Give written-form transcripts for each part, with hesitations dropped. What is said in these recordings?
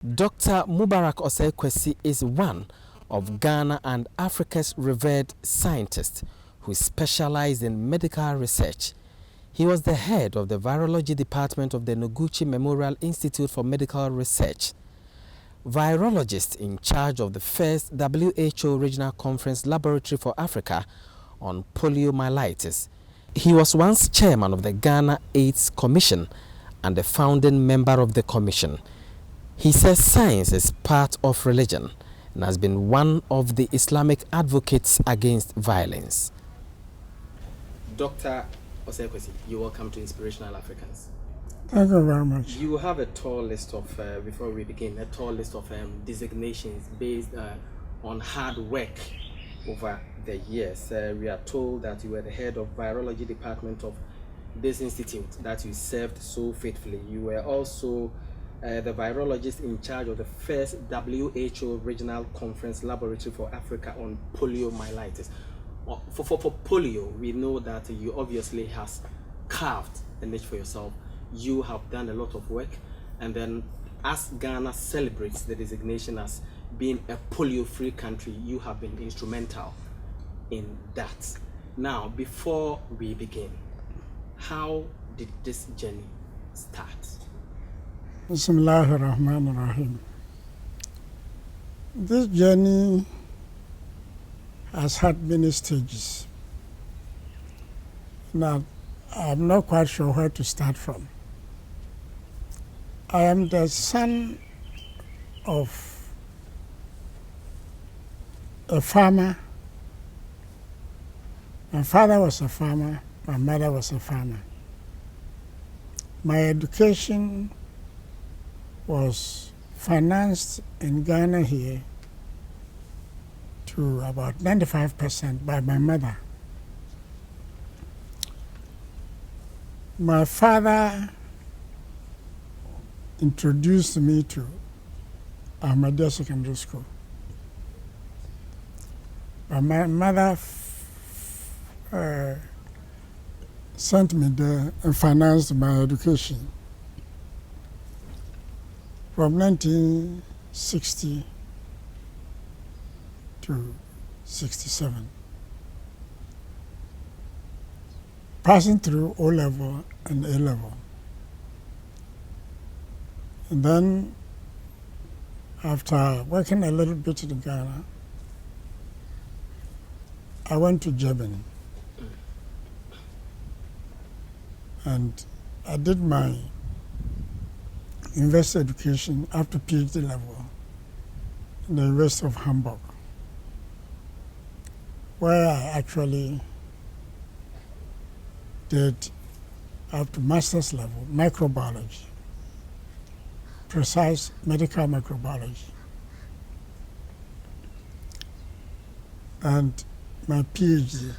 Dr. Mubarak Osei Kwesi is one of Ghana and Africa's revered scientists who specialize in medical research. He was the head of the virology department of the Noguchi Memorial Institute for Medical Research, virologist in charge of the first WHO Regional Conference Laboratory for Africa on poliomyelitis. He was once chairman of the Ghana AIDS Commission and a founding member of the commission. He says science is part of religion and has been one of the Islamic advocates against violence. Dr. Osei Kwesi, you're welcome to Inspirational Africans. Thank you very much. You have a tall list of, before we begin, a tall list of designations based on hard work over the years. We are told that you were the head of virology department of this institute that you served so faithfully. You were also the virologist in charge of the first WHO Regional Conference Laboratory for Africa on poliomyelitis. For polio, we know that you obviously has carved a niche for yourself. You have done a lot of work, and then as Ghana celebrates the designation as being a polio-free country, you have been instrumental in that. Now, before we begin, how did this journey start? Bismillahir Rahmanir Rahim. This journey has had many stages. Now, I'm not quite sure where to start from. I am the son of a farmer. My father was a farmer, my mother was a farmer. My education was financed in Ghana here to about 95% by my mother. My father introduced me to Ahmadiyya Secondary School. But my mother sent me there and financed my education from 1960 to 67. Passing through O-level and A-level. And then, after working a little bit in Ghana, I went to Germany. And I did my university education up to PhD level in the University of Hamburg, where I actually did up to master's level microbiology, precise medical microbiology. And my PhD,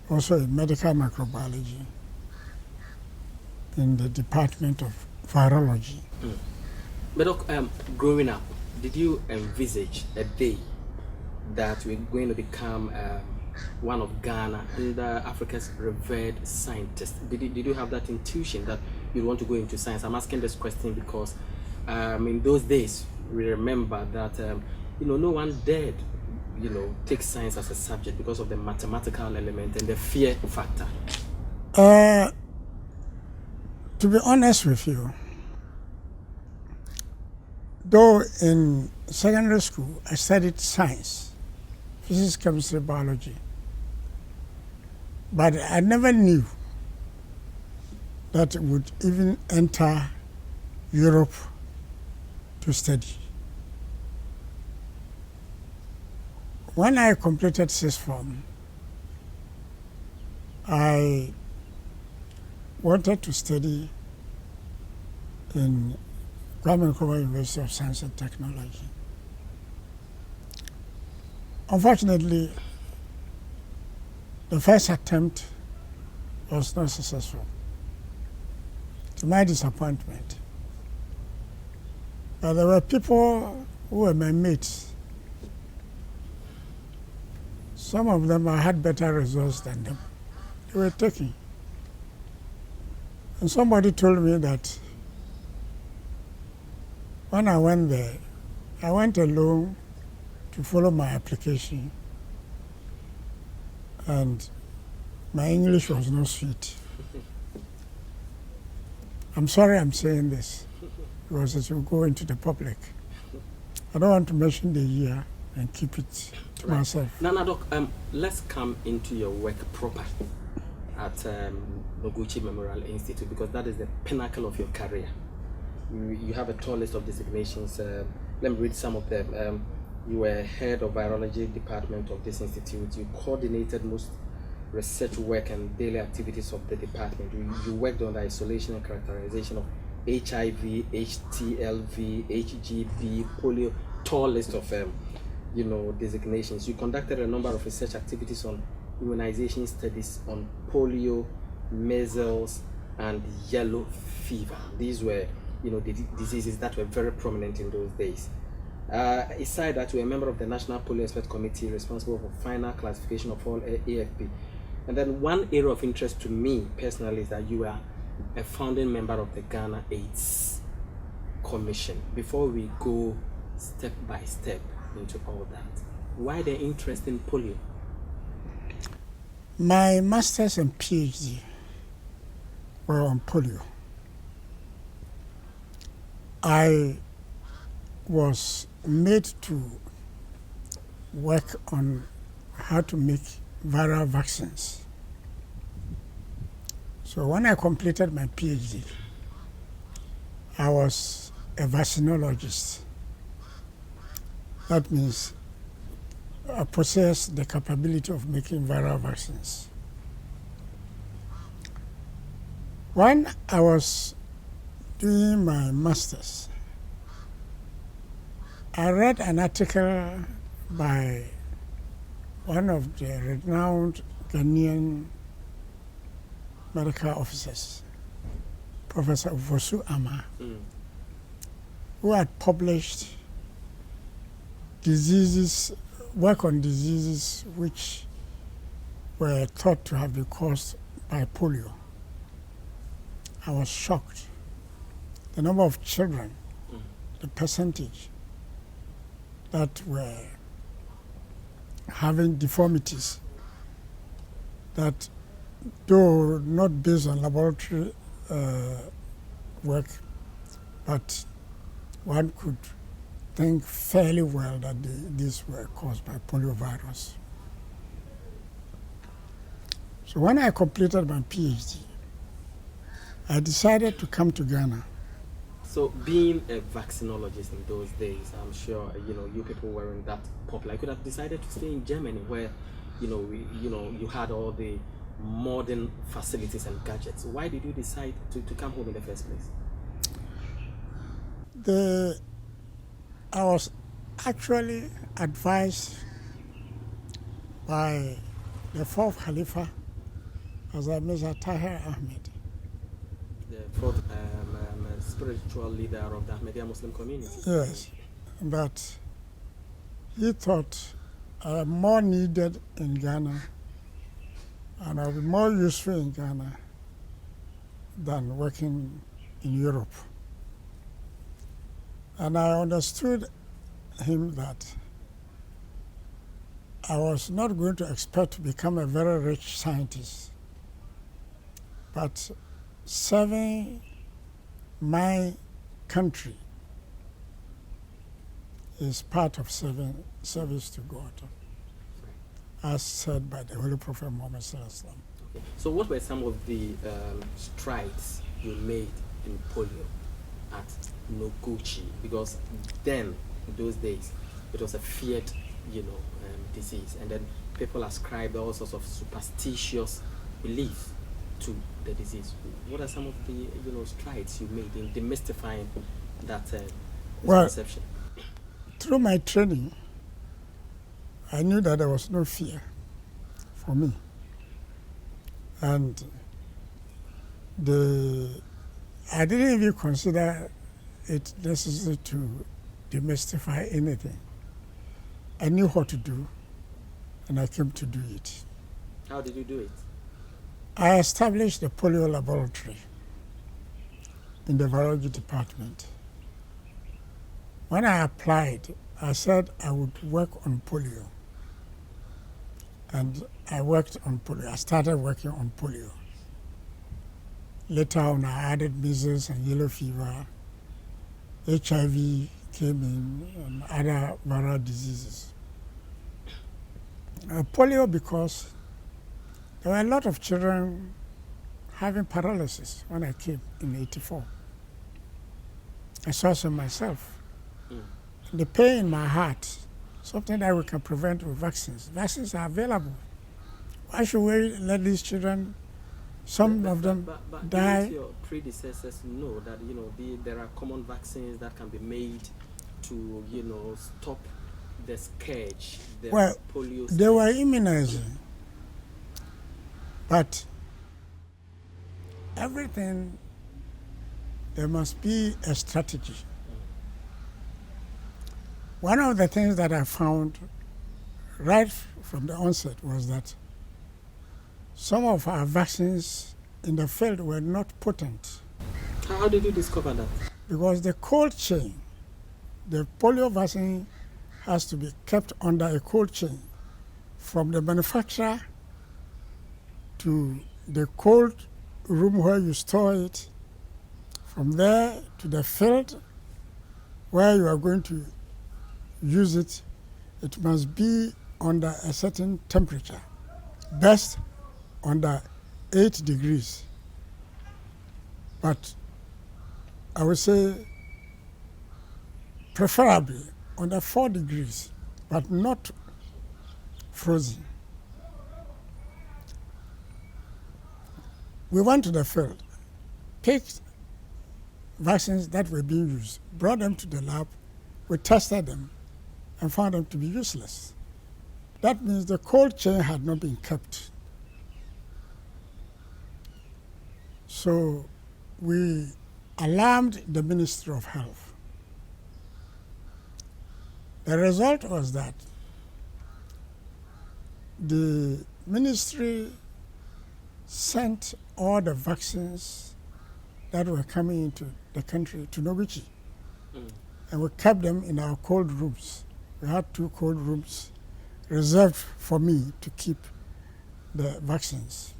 also in medical microbiology in the Department of Virology. But look, growing up, did you envisage a day that we're going to become one of Ghana and Africa's revered scientists? Did you have that intuition that you want to go into science? I'm asking this question because in those days, we remember that no one dared take science as a subject because of the mathematical element and the fear factor. To be honest with you, though in secondary school I studied science, physics, chemistry, biology, but I never knew that it would even enter Europe to study. When I completed sixth form, I wanted to study in Kwame Nkrumah University of Science and Technology. Unfortunately, the first attempt was not successful, to my disappointment. But there were people who were my mates. Some of them I had better results than them. They were taking. And somebody told me that when I went there, I went alone to follow my application, and my English was not sweet. I'm sorry I'm saying this, because it will go into the public. I don't want to mention the year and keep it to myself. Nana Doc, let's come into your work proper at Noguchi Memorial Institute, because that is the pinnacle of your career. You have a tall list of designations. Let me read some of them. You were head of virology department of this institute. You coordinated most research work and daily activities of the department. You worked on the isolation and characterization of HIV, HTLV, HGV, polio, tall list of designations. You conducted a number of research activities on immunization studies on polio, measles, and yellow fever. These were the diseases that were very prominent in those days. Aside that, you were a member of the National Polio Expert Committee responsible for final classification of all AFP. And then one area of interest to me personally is that you are a founding member of the Ghana AIDS Commission. Before we go step by step into all that, why the interest in polio? My master's and PhD were on polio. I was made to work on how to make viral vaccines. So when I completed my PhD, I was a vaccinologist. That means I possess the capability of making viral vaccines. When I was doing my master's, I read an article by one of the renowned Ghanaian medical officers, Professor Vosu Ama, who had published work on diseases which were thought to have been caused by polio. I was shocked. The number of children, the percentage that were having deformities that, though not based on laboratory work, but one could think fairly well that these were caused by poliovirus. So when I completed my PhD, I decided to come to Ghana. So being a vaccinologist in those days, I'm sure you people weren't that popular. I could have decided to stay in Germany, where you had all the modern facilities and gadgets. Why did you decide to come home in the first place? I was actually advised by the fourth Khalifa, as Mirza Tahir Ahmed, The fourth spiritual leader of the Ahmadiyya Muslim community. Yes, but he thought I am more needed in Ghana and I'll be more useful in Ghana than working in Europe. And I understood him that I was not going to expect to become a very rich scientist, but serving my country is part of service to God, as said by the Holy Prophet Muhammad Sallallahu Alaihi Wasallam. Okay. So what were some of the strides you made in polio at Noguchi? Because then, in those days, it was a feared, disease, and then people ascribed all sorts of superstitious beliefs to the disease. What are some of the strides you made in demystifying that misconception? Through my training, I knew that there was no fear for me, and I didn't even consider it necessary to demystify anything. I knew what to do, and I came to do it. How did you do it? I established the polio laboratory in the virology department. When I applied, I said I would work on polio. And I worked on polio. I started working on polio. Later on, I added measles and yellow fever. HIV came in and other viral diseases. Polio because there were a lot of children having paralysis when I came in '84. I saw some myself. The pain in my heart, something that we can prevent with vaccines. Vaccines are available. Why should we let these children, some of them but die? Your predecessors know that there are common vaccines that can be made to stop the scourge, the polio. They were immunizing, but everything there must be a strategy. One of the things that I found right from the onset was that some of our vaccines in the field were not potent. How did you discover that? Because the cold chain, the polio vaccine has to be kept under a cold chain from the manufacturer to the cold room where you store it, from there to the field where you are going to use it. It must be under a certain temperature, best under 8 degrees. But I would say preferably under 4 degrees, but not frozen. We went to the field, picked vaccines that were being used, brought them to the lab, we tested them, and found them to be useless. That means the cold chain had not been kept. So we alarmed the Ministry of Health. The result was that the ministry sent all the vaccines that were coming into the country to Noguchi. And we kept them in our cold rooms. We had 2 cold rooms reserved for me to keep the vaccines.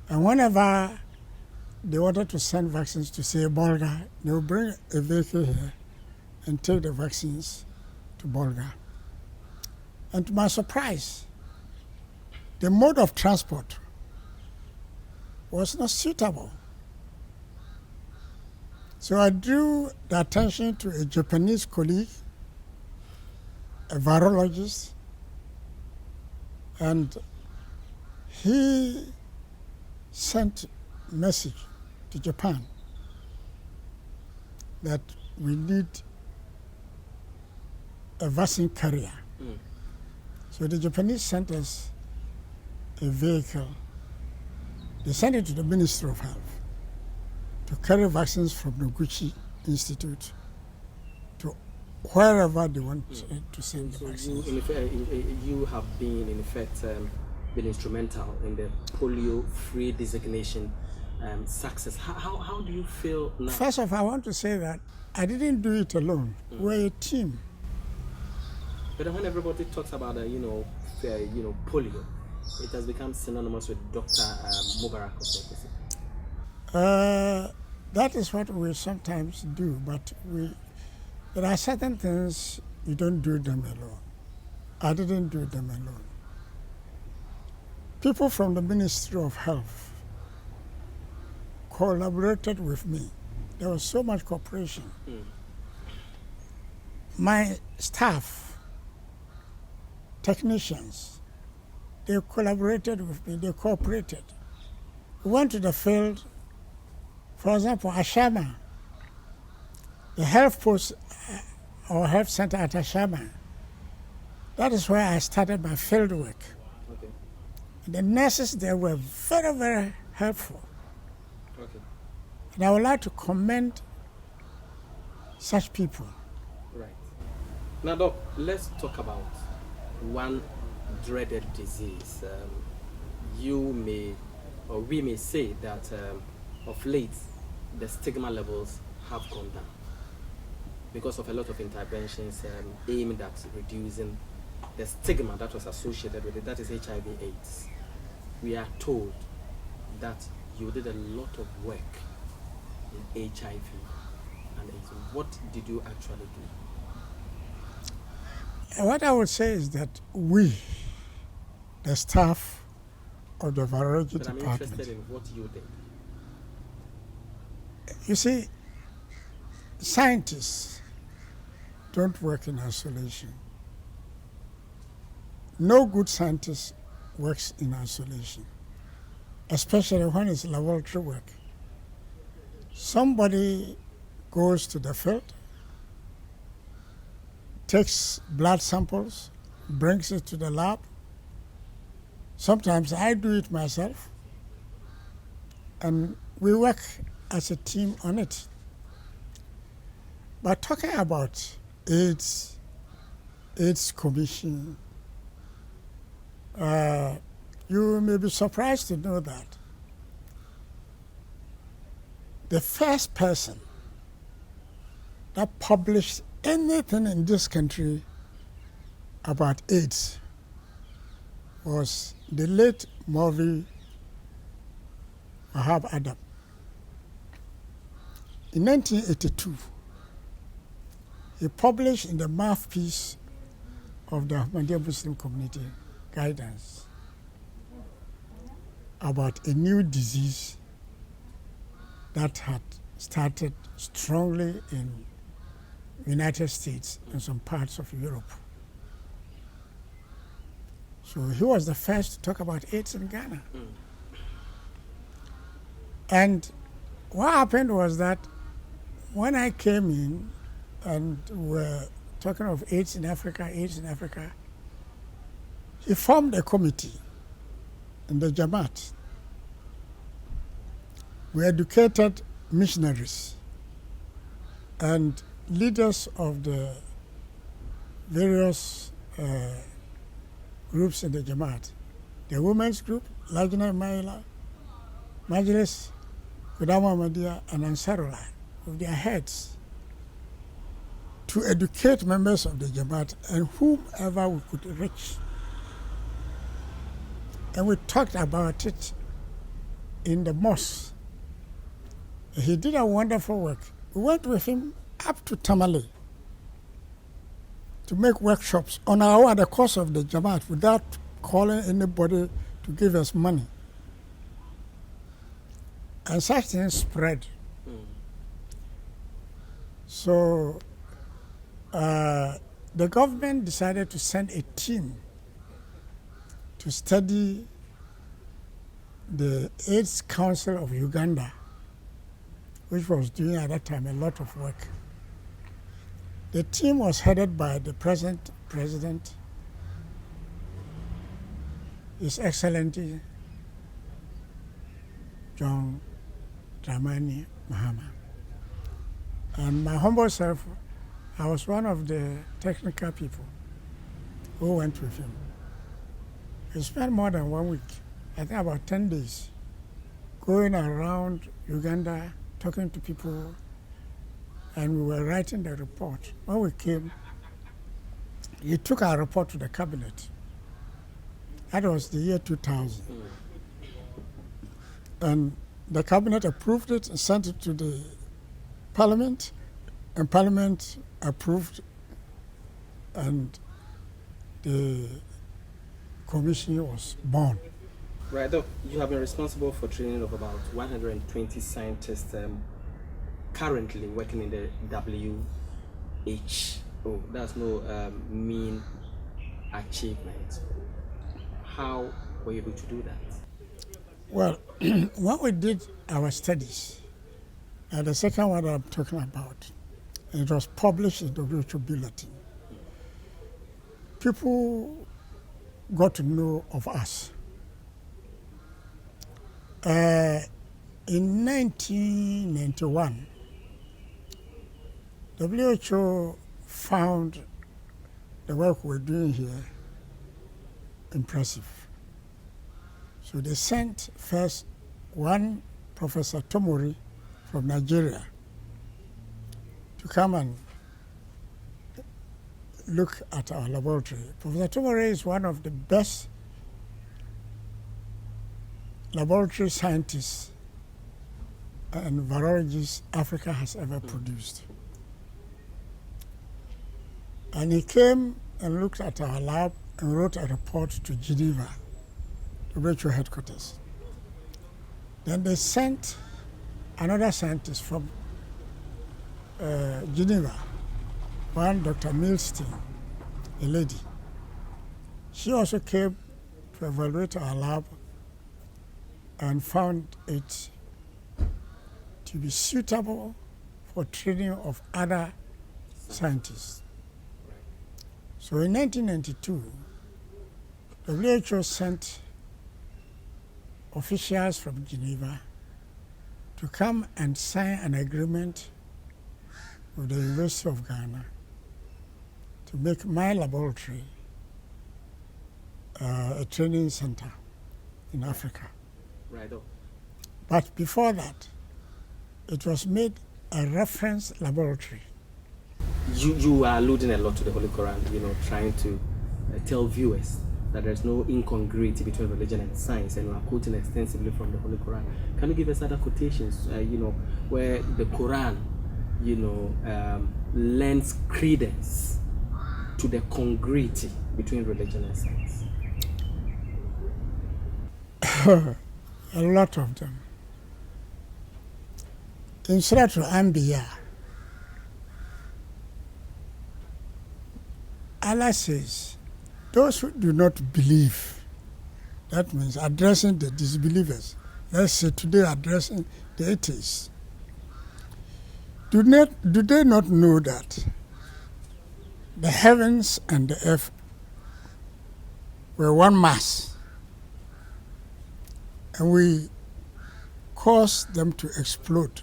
And whenever they wanted to send vaccines to, say, Bolga, they would bring a vehicle here and take the vaccines to Bolga. And to my surprise, the mode of transport was not suitable. So I drew the attention to a Japanese colleague, a virologist, and he sent a message to Japan that we need a vaccine carrier. So the Japanese sent us a vehicle. They sent it to the Ministry of Health to carry vaccines from Noguchi Institute to wherever they want to send the vaccines. You have been, in effect, been instrumental in the polio-free designation success. How do you feel now? First of all, I want to say that I didn't do it alone. We're a team. But when everybody talks about polio, it has become synonymous with Dr. Mubarak of Kwesi. That is what we sometimes do, but there are certain things you don't do them alone. I didn't do them alone. People from the Ministry of Health collaborated with me. There was so much cooperation. My staff, technicians, they collaborated with me, they cooperated. We went to the field. For example, Ashama, the health post or health center at Ashama, that is where I started my field work. Okay. And the nurses there were very, very helpful. Okay. And I would like to commend such people. Right. Now, Doc, let's talk about one dreaded disease. We may say that, of late, the stigma levels have gone down. because of a lot of interventions aimed at reducing the stigma that was associated with it, that is HIV/AIDS. We are told that you did a lot of work in HIV and AIDS. What did you actually do? What I would say is that we, the staff of the virology But I'm department, interested in what you did. you see, scientists don't work in isolation. No good scientist works in isolation, especially when it's laboratory work. Somebody goes to the field, takes blood samples, brings it to the lab. Sometimes I do it myself, and we work as a team on it. But talking about AIDS Commission, you may be surprised to know that the first person that published anything in this country about AIDS was the late Maulvi Wahab Adam. In 1982, he published in the mouthpiece of the Ahmadiyya Muslim community guidance about a new disease that had started strongly in United States and some parts of Europe. So he was the first to talk about AIDS in Ghana. And what happened was that when I came in and were talking of AIDS in Africa, he formed a committee in the Jamaat. We educated missionaries and leaders of the various groups in the Jamaat. The women's group, Lajna Maila, Majlis, Kudama Ahmadiyya, and Ansarullah, with their heads, to educate members of the Jamaat and whomever we could reach. And we talked about it in the mosque. He did a wonderful work. We went with him up to Tamale to make workshops on our own, the cost of the Jamaat, without calling anybody to give us money. And such things spread. So the government decided to send a team to study the AIDS Council of Uganda, which was doing at that time a lot of work. The team was headed by the present president, His Excellency John Dramani Mahama. And my humble self, I was one of the technical people who went with him. We spent more than 1 week, I think about 10 days, going around Uganda, talking to people, and we were writing the report. When we came, he took our report to the cabinet. That was the year 2000. And the cabinet approved it and sent it to the parliament, and parliament approved, and the commission was born. Right, Doc, you have been responsible for training of about 120 scientists currently working in the WHO. That's no mean achievement. How were you able to do that? Well, when we did our studies, the second one that I'm talking about, it was published in the WHO Bulletin. People got to know of us. In 1991, WHO found the work we're doing here impressive. So they sent first one Professor Tomori from Nigeria to come and look at our laboratory, Professor Tomore is one of the best laboratory scientists and virologists Africa has ever produced. And he came and looked at our lab and wrote a report to Geneva, WHO headquarters. Then they sent another scientist from Geneva, one Dr. Milstein, a lady. She also came to evaluate our lab and found it to be suitable for training of other scientists. So in 1992, WHO sent officials from Geneva to come and sign an agreement with the University of Ghana to make my laboratory a training center in Africa. Right. But before that, it was made a reference laboratory. You are alluding a lot to the Holy Quran, trying to tell viewers that there's no incongruity between religion and science, and we are quoting extensively from the Holy Quran. Can you give us other quotations, where the Quran, lends credence to the congruity between religion and science? A lot of them. In Surah Al-Anbiya, Allah says, those who do not believe, that means addressing the disbelievers. Let's say today addressing the atheists. Do they not know that the heavens and the earth were one mass, and we caused them to explode,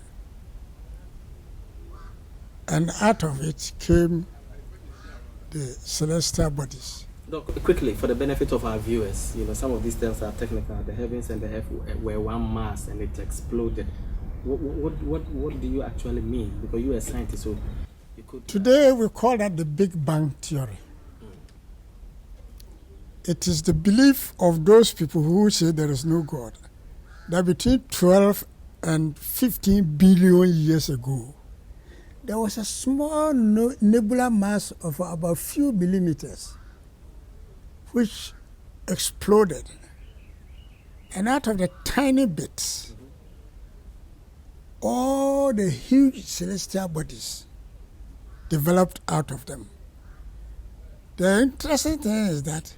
and out of it came the celestial bodies? Doc, quickly, for the benefit of our viewers, some of these terms are technical. The heavens and the earth were one mass and it exploded. What do you actually mean? Because you're a scientist, so you could... Today we call that the Big Bang Theory. It is the belief of those people who say there is no God, that between 12 and 15 billion years ago, there was a small nebula mass of about few millimeters, which exploded. And out of the tiny bits, all the huge celestial bodies developed out of them. The interesting thing is that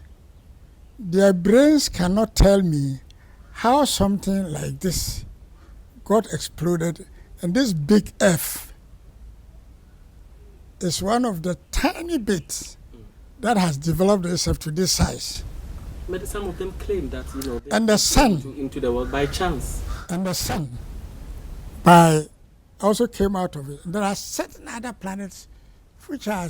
their brains cannot tell me how something like this got exploded, and this big F is one of the tiny bits that has developed itself to this size. But some of them claim that, they and the sun into the world by chance. And the sun also came out of it. There are certain other planets which are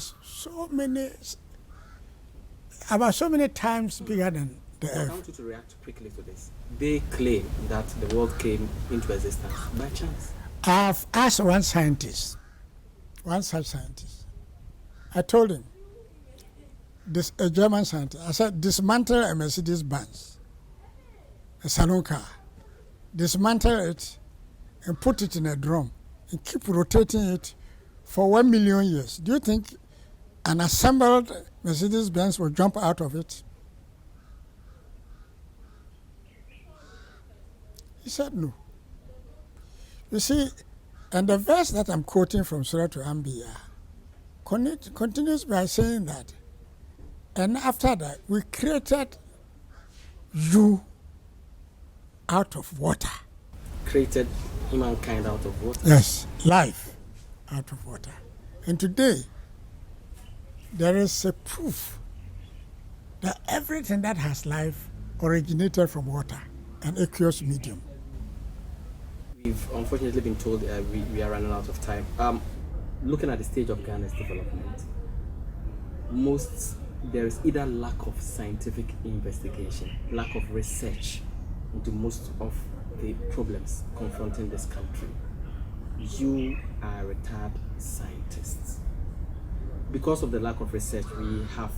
about so many times bigger than the Earth. I want you to react quickly to this. They claim that the world came into existence by chance. I've asked one such scientist. I told him, a German scientist, I said, dismantle a Mercedes Benz, a saloon car, dismantle it and put it in a drum and keep rotating it for 1 million years. Do you think an assembled Mercedes Benz will jump out of it? He said no. You see, and the verse that I'm quoting from Surah Al-Anbiya continues by saying that, and after that, we created you out of water. Created humankind out of water? Yes, life out of water. And today, there is a proof that everything that has life originated from water, an aqueous medium. We've unfortunately been told we are running out of time. Looking at the stage of Ghana's development, there is either lack of scientific investigation, lack of research into most of the problems confronting this country. You are a retired scientist. because of the lack of research, we have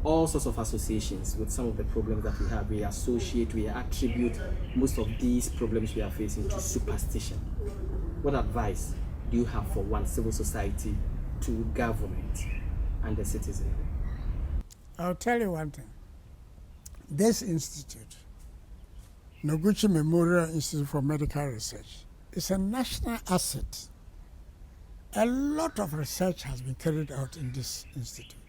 all sorts of associations with some of the problems that we have. We associate, we attribute most of these problems we are facing to superstition. What advice do you have for one, civil society, to government and the citizen? I'll tell you one thing. This institute, Noguchi Memorial Institute for Medical Research, is a national asset. A lot of research has been carried out in this institute.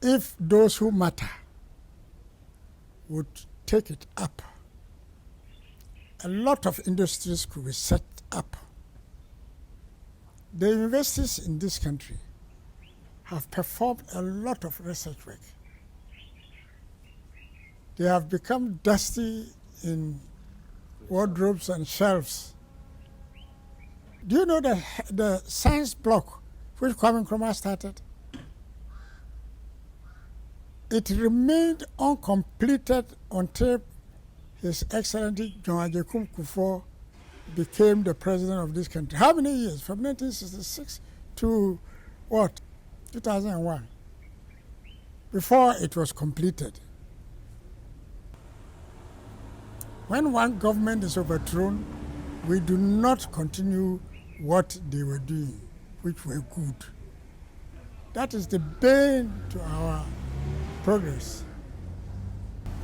If those who matter would take it up, a lot of industries could be set up. The universities in this country have performed a lot of research work. They have become dusty in wardrobes and shelves. Do you know that the science block which Kwame Nkrumah started, it remained uncompleted until His Excellency John Ajekum Kufuor became the president of this country. How many years? From 1966 to what? 2001. Before it was completed. When one government is overthrown, we do not continue what they were doing, which were good. That is the bane to our progress.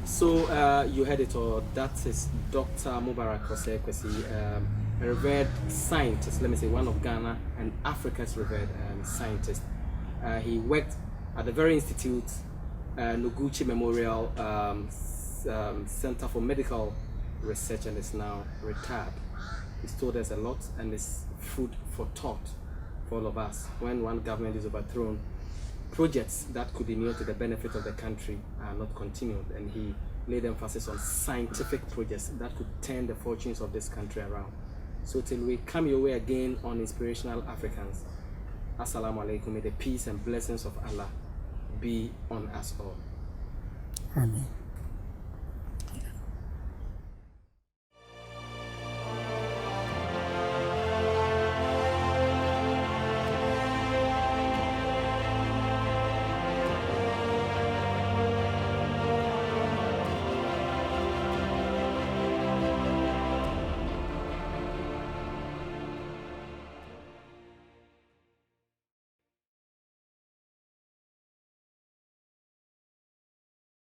So you heard it all. That is Dr. Mubarak Osei Kwesi, a revered scientist, let me say one of Ghana and Africa's revered scientist. He worked at the very institute, Noguchi Memorial Center for Medical Research, and is now retired. He's told us a lot and is food for thought for all of us. When one government is overthrown, projects that could inure to the benefit of the country are not continued, and he laid emphasis on scientific projects that could turn the fortunes of this country around. So till we come your way again on Inspirational Africans, Assalamu alaikum, may the peace and blessings of Allah be on us all. Amen.